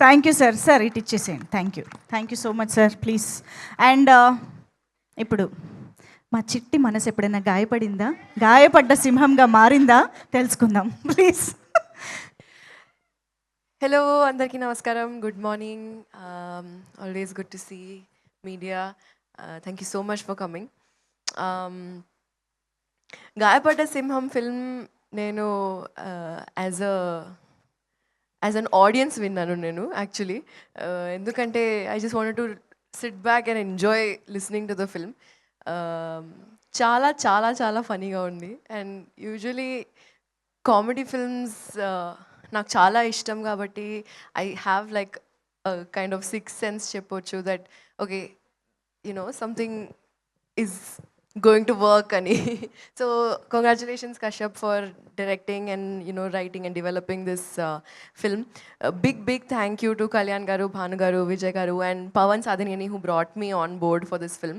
Thank you sir. Sir ఇటు ఇచ్చేసేయండి. Thank you so much sir. Please. And ఇప్పుడు మా చిట్టి మనసు ఎప్పుడైనా గాయపడిందా, గాయపడ్డ సింహంగా మారిందా తెలుసుకుందాం ప్లీజ్. హలో అందరికీ నమస్కారం, good morning. Always good to see media. Thank you so much for coming. గాయపడ్డ సింహం ఫిల్మ్ నేను యాజ్ అన్ ఆడియన్స్ విన్నాను నేను యాక్చువల్లీ. ఎందుకంటే I just wanted to SIT back and enjoy listening to the film. చాలా చాలా చాలా ఫనీగా ఉంది. అండ్ యూజువలీ కామెడీ ఫిల్మ్స్ నాకు చాలా ఇష్టం కాబట్టి I have like kind of six sense చెప్పొచ్చు that okay something is going to work ani. So congratulations Kashyap for directing and writing and developing this film. A big thank you to Kalyan garu, Bhanu garu, Vijay garu and Pawan Sadhanini who brought me on board for this film.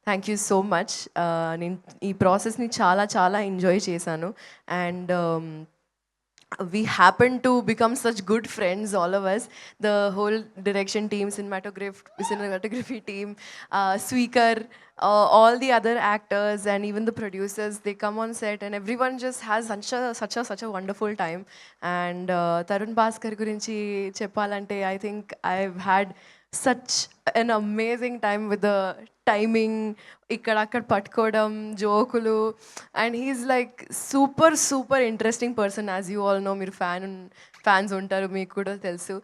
Thank you so much. Ee process ni చాలా enjoy chesanu and we happen to become such good friends, all of us, the whole direction team, cinematography team, Sweekar, all the other actors and even the producers. They come on set and everyone just has such a wonderful time. And Tarun Bhaskar gurinchi cheppalante, I think I've had such an amazing time with the timing, ikkadakkad patkodam, jokulu, and he's like super interesting person. As you all know, meer fans untaru, meeku kuda telusu.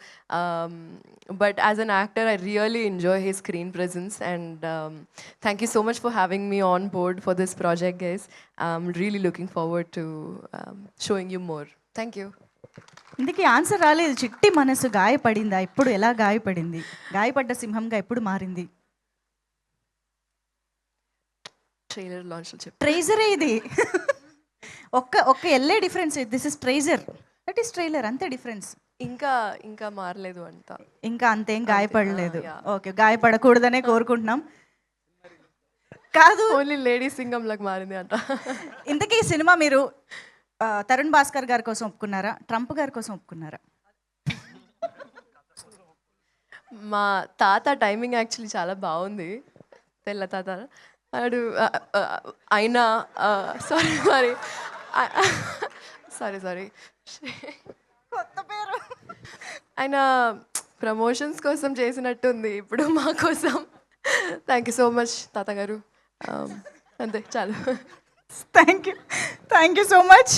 But as an actor I really enjoy his screen presence and thank you so much for having me on board for this project, guys. I'm really looking forward to showing you more. Thank you. ఇందుకీ answer రాలేదు. చిట్టి మనసు గాయపడిందా, ఇప్పుడు ఎలా గాయపడింది, గాయపడ్డ సింహంగా ఎప్పుడు మారింది? Trailer launch లో చెప్పు. ట్రైజరే ఇది. ఒక్క ఎల్లే difference. This is treasure, that is trailer, అంతే డిఫరెన్స్. ఇంకా మారలేదు అంతా, ఇంకా అంతేం గాయపడలేదు. ఓకే, గాయపడకూడదనే కోరుకుంటున్నాం. కాదు, ఓన్లీ లేడీ సింగం లాగా మారింది అంట. ఇంతకీ ఈ సినిమా మీరు తరుణ్ భాస్కర్ గారి కోసం ఒప్పుకున్నారా, ట్రంప్ గారి కోసం ఒప్పుకున్నారా? మా తాత టైమింగ్ యాక్చువల్లీ చాలా బాగుంది. తెల్ల తాత అడు అయినా సారీ కొత్త పేరు. ఆయన ప్రమోషన్స్ కోసం చేసినట్టుంది ఇప్పుడు మా కోసం. థ్యాంక్ యూ సో మచ్ తాతగారు. అంతే చాలు. Thank you so much.